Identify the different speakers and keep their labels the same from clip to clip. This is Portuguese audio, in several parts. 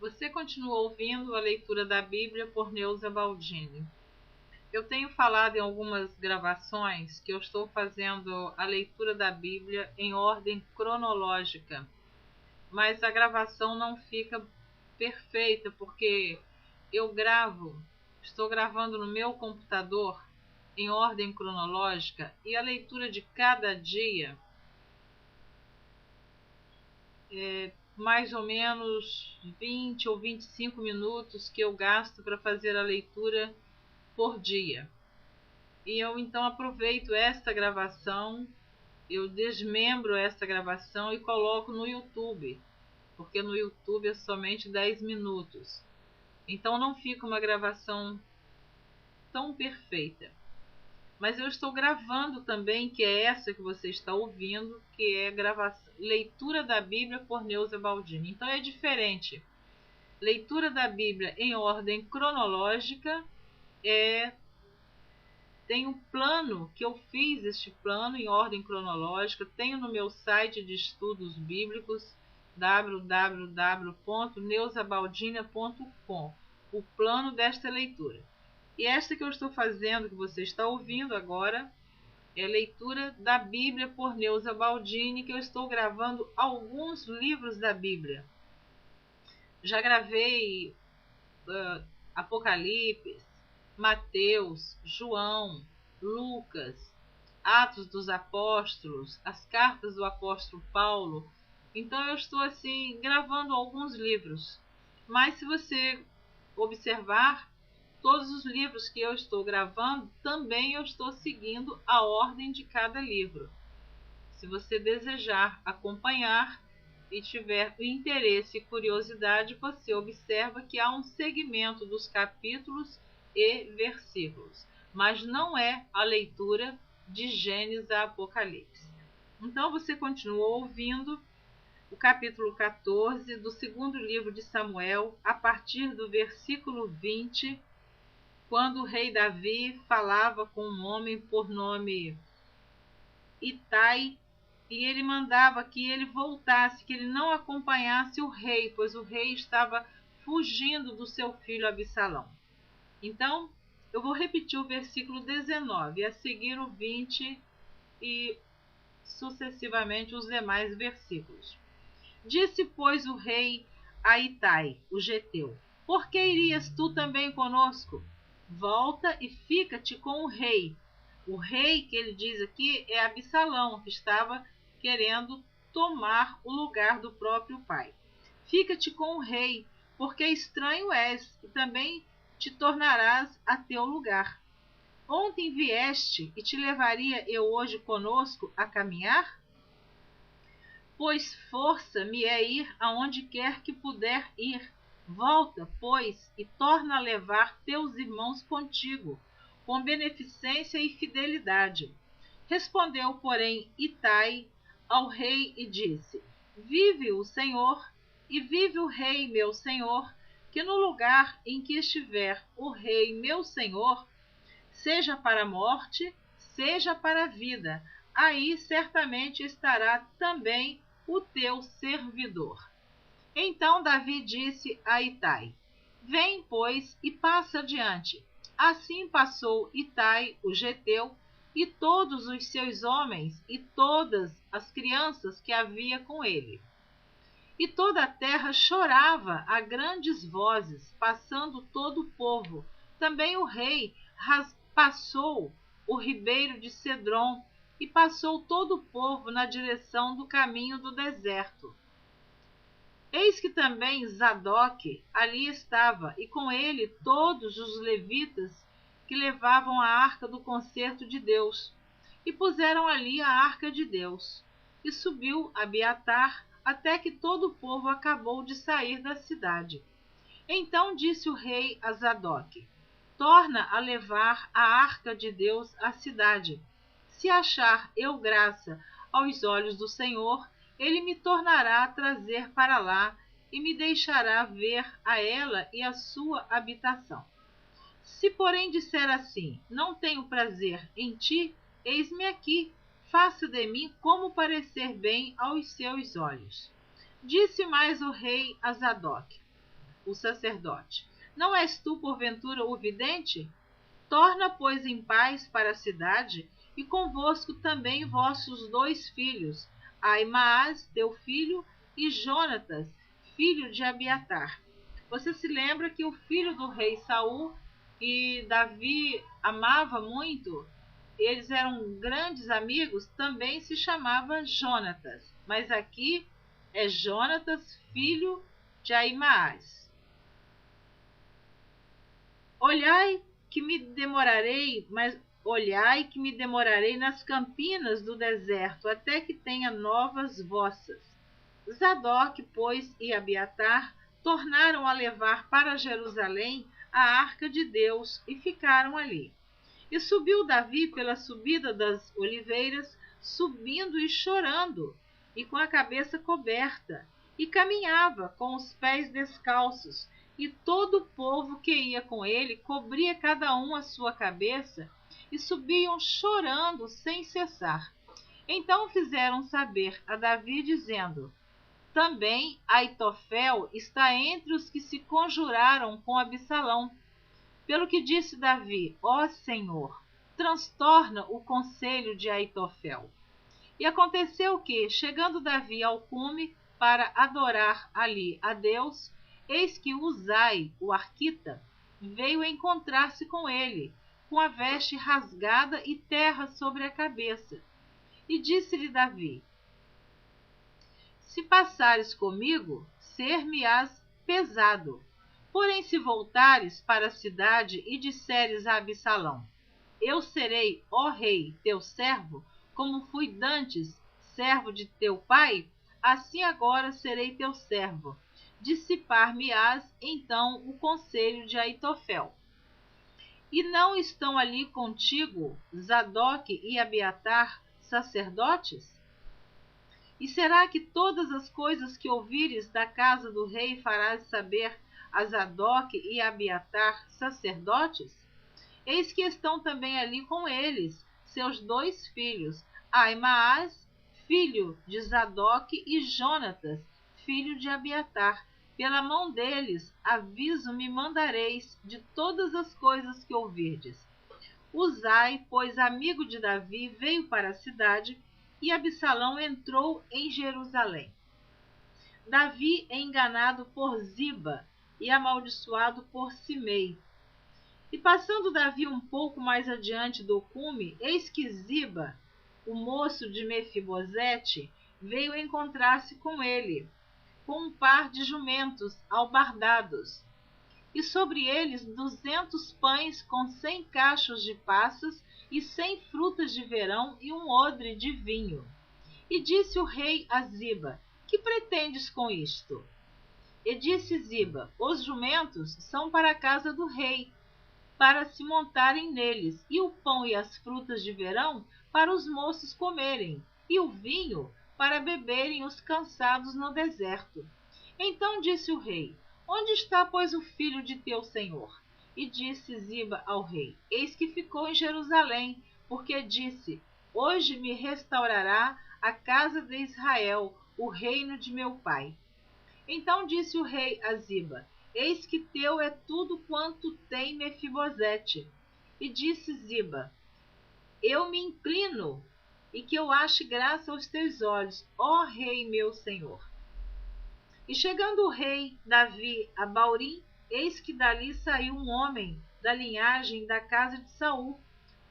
Speaker 1: Você continua ouvindo a leitura da Bíblia por Neuza Baldini. Eu tenho falado em algumas gravações que eu estou fazendo a leitura da Bíblia em ordem cronológica, mas a gravação não fica perfeita porque estou gravando no meu computador em ordem cronológica e a leitura de cada dia mais ou menos 20 ou 25 minutos que eu gasto para fazer a leitura por dia. E eu então aproveito esta gravação, eu desmembro esta gravação e coloco no YouTube, porque no YouTube é somente 10 minutos. Então não fica uma gravação tão perfeita. Mas eu estou gravando também, que é essa que você está ouvindo, que é leitura da Bíblia por Neuza Baldini. Então é diferente. Leitura da Bíblia em ordem cronológica tem um plano, que eu fiz este plano em ordem cronológica, tenho no meu site de estudos bíblicos, www.neuzabaldini.com, o plano desta leitura. E esta que eu estou fazendo, que você está ouvindo agora, é a leitura da Bíblia por Neuza Baldini, que eu estou gravando alguns livros da Bíblia. Já gravei Apocalipse, Mateus, João, Lucas, Atos dos Apóstolos, as cartas do apóstolo Paulo. Então eu estou assim gravando alguns livros. Mas se você observar, todos os livros que eu estou gravando, também eu estou seguindo a ordem de cada livro. Se você desejar acompanhar e tiver interesse e curiosidade, você observa que há um segmento dos capítulos e versículos, mas não é a leitura de Gênesis a Apocalipse. Então você continua ouvindo o capítulo 14 do segundo livro de Samuel, a partir do versículo 20, quando o rei Davi falava com um homem por nome Itai, e ele mandava que ele voltasse, que ele não acompanhasse o rei, pois o rei estava fugindo do seu filho Absalão. Então, eu vou repetir o versículo 19, a seguir o 20 e sucessivamente os demais versículos. Disse, pois, o rei a Itai, o geteu: por que irias tu também conosco? Volta e fica-te com o rei. O rei que ele diz aqui é Absalão, que estava querendo tomar o lugar do próprio pai. Fica-te com o rei, porque estranho és, e também te tornarás a teu lugar. Ontem vieste, e te levaria eu hoje conosco a caminhar? Pois força me é ir aonde quer que puder ir. Volta, pois, e torna a levar teus irmãos contigo, com beneficência e fidelidade. Respondeu, porém, Itai ao rei e disse: vive o Senhor, e vive o rei meu senhor, que no lugar em que estiver o rei meu senhor, seja para a morte, seja para a vida, aí certamente estará também o teu servidor. Então Davi disse a Itai: vem, pois, e passa adiante. Assim passou Itai, o geteu, e todos os seus homens, e todas as crianças que havia com ele. E toda a terra chorava a grandes vozes, passando todo o povo. Também o rei passou o ribeiro de Cedron, e passou todo o povo na direção do caminho do deserto. Eis que também Zadok ali estava, e com ele todos os levitas que levavam a arca do concerto de Deus, e puseram ali a arca de Deus. E subiu Abiatar, até que todo o povo acabou de sair da cidade. Então disse o rei a Zadok: torna a levar a arca de Deus à cidade. Se achar eu graça aos olhos do Senhor, ele me tornará a trazer para lá e me deixará ver a ela e a sua habitação. Se porém disser assim: não tenho prazer em ti, eis-me aqui, faça de mim como parecer bem aos seus olhos. Disse mais o rei a Zadok: o sacerdote: não és tu, porventura, o vidente? Torna, pois, em paz para a cidade, e convosco também vossos 2 filhos, Aimaas, teu filho, e Jonatas, filho de Abiatar. Você se lembra que o filho do rei Saul, que Davi amava muito, eles eram grandes amigos, também se chamava Jonatas. Mas aqui é Jonatas, filho de Aimaas. Olhai que me demorarei nas campinas do deserto, até que tenha novas vossas. Zadok, pois, e Abiatar tornaram a levar para Jerusalém a arca de Deus e ficaram ali. E subiu Davi pela subida das oliveiras, subindo e chorando, e com a cabeça coberta, e caminhava com os pés descalços, e todo o povo que ia com ele cobria cada um a sua cabeça, e subiam chorando sem cessar. Então fizeram saber a Davi, dizendo: também Aitofel está entre os que se conjuraram com Absalão. Pelo que disse Davi: ó Senhor, transtorna o conselho de Aitofel. E aconteceu que, chegando Davi ao cume para adorar ali a Deus, eis que Uzai, o arquita, veio encontrar-se com ele, com a veste rasgada e terra sobre a cabeça. E disse-lhe Davi: se passares comigo, ser-me-ás pesado. Porém, se voltares para a cidade e disseres a Absalão: eu serei, ó rei, teu servo, como fui dantes servo de teu pai, assim agora serei teu servo. Dissipar-me-ás então o conselho de Aitofel. E não estão ali contigo Zadok e Abiatar, sacerdotes? E será que todas as coisas que ouvires da casa do rei farás saber a Zadok e Abiatar, sacerdotes? Eis que estão também ali com eles seus 2 filhos, Aimaas, filho de Zadok, e Jonatas, filho de Abiatar. Pela mão deles aviso me mandareis de todas as coisas que ouvirdes. Uzai, pois amigo de Davi, veio para a cidade, e Absalão entrou em Jerusalém. Davi é enganado por Ziba e amaldiçoado por Simei. E passando Davi um pouco mais adiante do cume, eis que Ziba, o moço de Mefibosete, veio encontrar-se com ele, com um par de jumentos albardados, e sobre eles 200 pães com 100 cachos de passas e 100 frutas de verão e um odre de vinho. E disse o rei a Ziba: que pretendes com isto? E disse Ziba: os jumentos são para a casa do rei, para se montarem neles, e o pão e as frutas de verão para os moços comerem, e o vinho para beberem os cansados no deserto. Então disse o rei: onde está, pois, o filho de teu senhor? E disse Ziba ao rei: eis que ficou em Jerusalém, porque disse: hoje me restaurará a casa de Israel, o reino de meu pai. Então disse o rei a Ziba: eis que teu é tudo quanto tem Mefibosete. E disse Ziba: eu me inclino, e que eu ache graça aos teus olhos, ó rei meu senhor. E chegando o rei Davi a Baurim, eis que dali saiu um homem da linhagem da casa de Saul,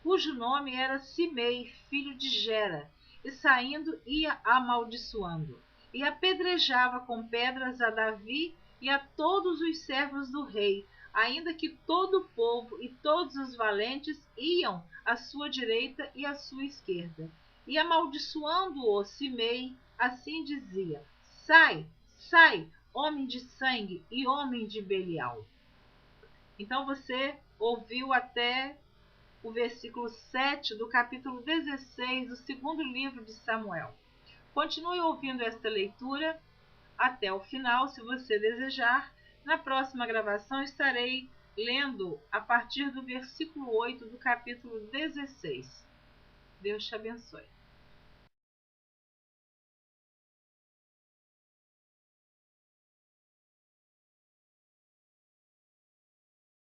Speaker 1: cujo nome era Simei, filho de Gera, e saindo ia amaldiçoando, e apedrejava com pedras a Davi e a todos os servos do rei, ainda que todo o povo e todos os valentes iam à sua direita e à sua esquerda. E amaldiçoando-o Simei, assim dizia: sai, sai, homem de sangue e homem de Belial. Então você ouviu até o versículo 7 do capítulo 16 do segundo livro de Samuel. Continue ouvindo esta leitura até o final, se você desejar. Na próxima gravação estarei lendo a partir do versículo 8 do capítulo 16. Deus te abençoe.